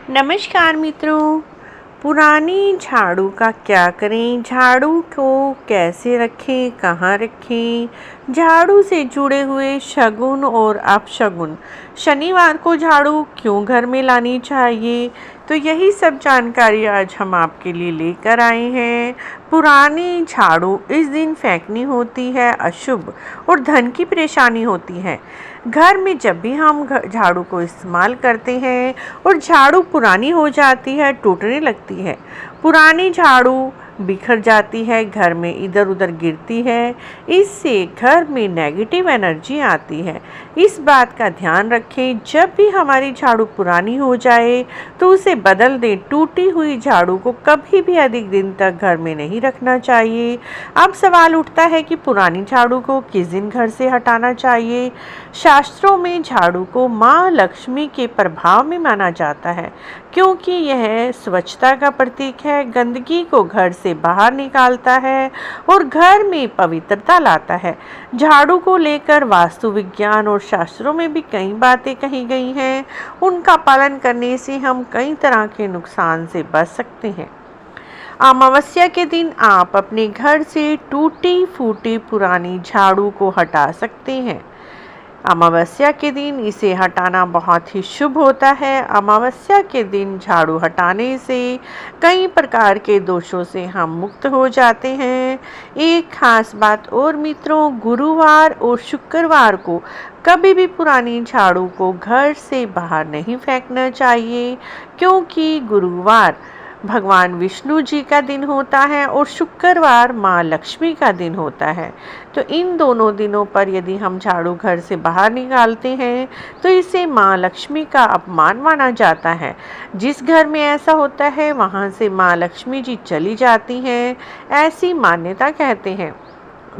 नमस्कार मित्रों। पुरानी झाड़ू का क्या करें, झाड़ू को कैसे रखें, कहाँ रखें, झाड़ू से जुड़े हुए शगुन और अपशगुन, शनिवार को झाड़ू क्यों घर में लानी चाहिए, तो यही सब जानकारी आज हम आपके लिए लेकर आए हैं। पुरानी झाड़ू इस दिन फेंकनी होती है, अशुभ और धन की परेशानी होती है। घर में जब भी हम झाड़ू को इस्तेमाल करते हैं और झाड़ू पुरानी हो जाती है, टूटने लगती है, पुरानी झाड़ू बिखर जाती है, घर में इधर उधर गिरती है, इससे घर में नेगेटिव एनर्जी आती है। इस बात का ध्यान रखें, जब भी हमारी झाड़ू पुरानी हो जाए तो उसे बदल दें। टूटी हुई झाड़ू को कभी भी अधिक दिन तक घर में नहीं रखना चाहिए। अब सवाल उठता है कि पुरानी झाड़ू को किस दिन घर से हटाना चाहिए। शास्त्रों में झाड़ू को माँ लक्ष्मी के प्रभाव में माना जाता है, क्योंकि यह स्वच्छता का प्रतीक है, गंदगी को घर से बाहर निकालता है और घर में पवित्रता लाता है। झाड़ू को लेकर वास्तु विज्ञान और शास्त्रों में भी कई बातें कही गई हैं। उनका पालन करने से हम कई तरह के नुकसान से बच सकते हैं। अमावस्या के दिन आप अपने घर से टूटी फूटी पुरानी झाड़ू को हटा सकते हैं। अमावस्या के दिन इसे हटाना बहुत ही शुभ होता है। अमावस्या के दिन झाड़ू हटाने से कई प्रकार के दोषों से हम मुक्त हो जाते हैं। एक खास बात और मित्रों, गुरुवार और शुक्रवार को कभी भी पुरानी झाड़ू को घर से बाहर नहीं फेंकना चाहिए, क्योंकि गुरुवार भगवान विष्णु जी का दिन होता है और शुक्रवार माँ लक्ष्मी का दिन होता है। तो इन दोनों दिनों पर यदि हम झाड़ू घर से बाहर निकालते हैं तो इसे माँ लक्ष्मी का अपमान माना जाता है। जिस घर में ऐसा होता है वहाँ से माँ लक्ष्मी जी चली जाती हैं, ऐसी मान्यता कहते हैं।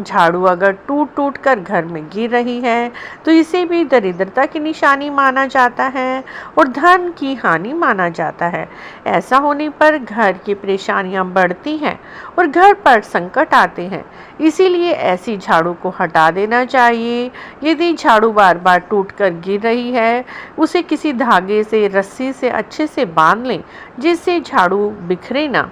झाड़ू अगर टूट टूट कर घर में गिर रही है तो इसे भी दरिद्रता की निशानी माना जाता है और धन की हानि माना जाता है। ऐसा होने पर घर की परेशानियां बढ़ती हैं और घर पर संकट आते हैं। इसीलिए ऐसी झाड़ू को हटा देना चाहिए। यदि झाड़ू बार बार टूट कर गिर रही है, उसे किसी धागे से, रस्सी से अच्छे से बांध लें, जिससे झाड़ू बिखरे ना।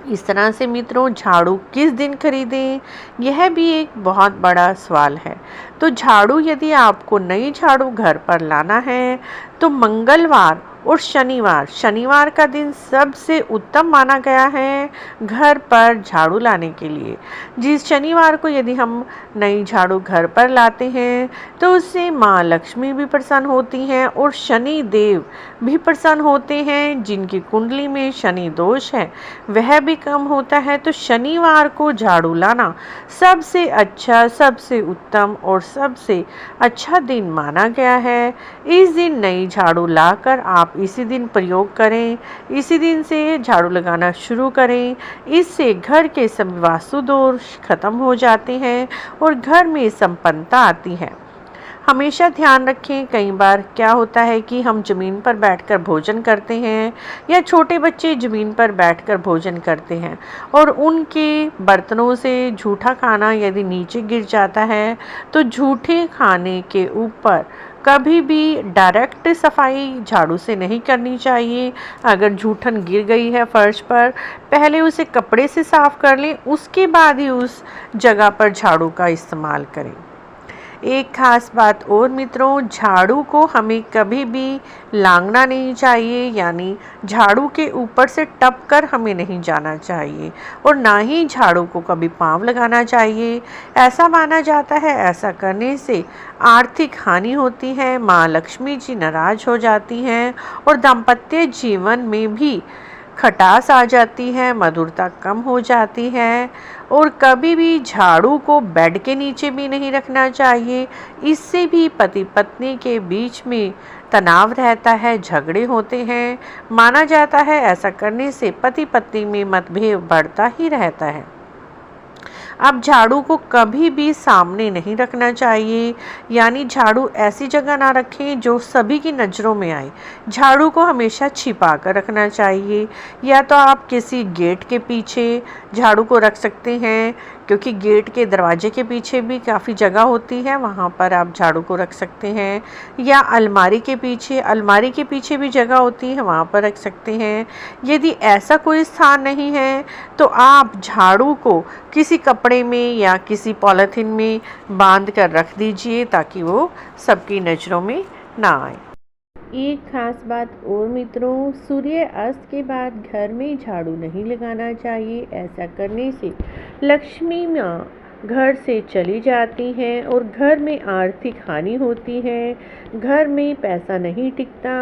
इस तरह से मित्रों, झाड़ू किस दिन खरीदें, यह भी एक बहुत बड़ा सवाल है। तो झाड़ू, यदि आपको नई झाड़ू घर पर लाना है तो मंगलवार और शनिवार का दिन सबसे उत्तम माना गया है घर पर झाड़ू लाने के लिए। जिस शनिवार को यदि हम नई झाड़ू घर पर लाते हैं तो उससे माँ लक्ष्मी भी प्रसन्न होती हैं और शनि देव भी प्रसन्न होते हैं। जिनकी कुंडली में शनि दोष है वह भी कम होता है। तो शनिवार को झाड़ू लाना सबसे अच्छा, सबसे उत्तम और सबसे अच्छा दिन माना गया है। इस दिन नई झाड़ू लाकर आप इसी दिन प्रयोग करें, इसी दिन से झाड़ू लगाना शुरू करें। इससे घर के सभी वास्तु दोष खत्म हो जाते हैं और घर में संपन्नता आती है। हमेशा ध्यान रखें, कई बार क्या होता है कि हम ज़मीन पर बैठकर भोजन करते हैं या छोटे बच्चे ज़मीन पर बैठकर भोजन करते हैं और उनके बर्तनों से झूठा खाना यदि नीचे गिर जाता है तो झूठे खाने के ऊपर कभी भी डायरेक्ट सफाई झाड़ू से नहीं करनी चाहिए। अगर जूठन गिर गई है फर्श पर, पहले उसे कपड़े से साफ कर लें, उसके बाद ही उस जगह पर झाड़ू का इस्तेमाल करें। एक खास बात और मित्रों, झाड़ू को हमें कभी भी लांगना नहीं चाहिए, यानी झाड़ू के ऊपर से टप कर हमें नहीं जाना चाहिए और ना ही झाड़ू को कभी पाँव लगाना चाहिए। ऐसा माना जाता है ऐसा करने से आर्थिक हानि होती है, माँ लक्ष्मी जी नाराज हो जाती हैं और दाम्पत्य जीवन में भी खटास आ जाती है, मधुरता कम हो जाती है। और कभी भी झाड़ू को बेड के नीचे भी नहीं रखना चाहिए। इससे भी पति पत्नी के बीच में तनाव रहता है, झगड़े होते हैं। माना जाता है ऐसा करने से पति पत्नी में मतभेद बढ़ता ही रहता है। अब झाड़ू को कभी भी सामने नहीं रखना चाहिए, यानी झाड़ू ऐसी जगह ना रखें जो सभी की नज़रों में आए। झाड़ू को हमेशा छिपा कर रखना चाहिए, या तो आप किसी गेट के पीछे झाड़ू को रख सकते हैं, क्योंकि गेट के दरवाजे के पीछे भी काफ़ी जगह होती है, वहाँ पर आप झाड़ू को रख सकते हैं। या अलमारी के पीछे भी जगह होती है, वहाँ पर रख सकते हैं। यदि ऐसा कोई स्थान नहीं है तो आप झाड़ू को किसी कपड़े में या किसी पॉलीथीन में बांध कर रख दीजिए ताकि वो सबकी नज़रों में ना आए। एक खास बात और मित्रों, सूर्य अस्त के बाद घर में झाड़ू नहीं लगाना चाहिए। ऐसा करने से लक्ष्मी माँ घर से चली जाती हैं और घर में आर्थिक हानि होती है, घर में पैसा नहीं टिकता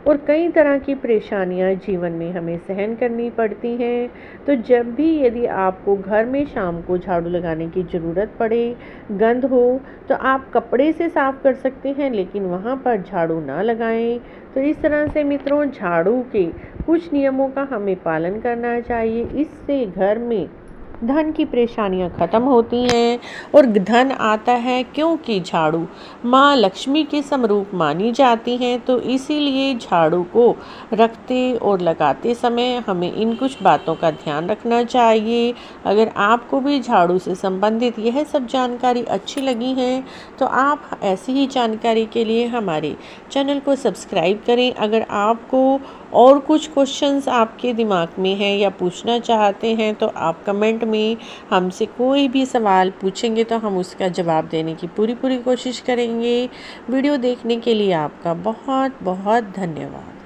और कई तरह की परेशानियां जीवन में हमें सहन करनी पड़ती हैं। तो जब भी यदि आपको घर में शाम को झाड़ू लगाने की ज़रूरत पड़े, गंद हो, तो आप कपड़े से साफ़ कर सकते हैं, लेकिन वहाँ पर झाड़ू ना लगाएं। तो इस तरह से मित्रों, झाड़ू के कुछ नियमों का हमें पालन करना चाहिए। इससे घर में धन की परेशानियां खत्म होती हैं और धन आता है, क्योंकि झाड़ू माँ लक्ष्मी के समरूप मानी जाती हैं। तो इसीलिए झाड़ू को रखते और लगाते समय हमें इन कुछ बातों का ध्यान रखना चाहिए। अगर आपको भी झाड़ू से संबंधित यह सब जानकारी अच्छी लगी है तो आप ऐसी ही जानकारी के लिए हमारे चैनल को सब्सक्राइब करें। अगर आपको और कुछ क्वेश्चंस आपके दिमाग में हैं या पूछना चाहते हैं तो आप कमेंट में हमसे कोई भी सवाल पूछेंगे तो हम उसका जवाब देने की पूरी कोशिश करेंगे। वीडियो देखने के लिए आपका बहुत बहुत धन्यवाद।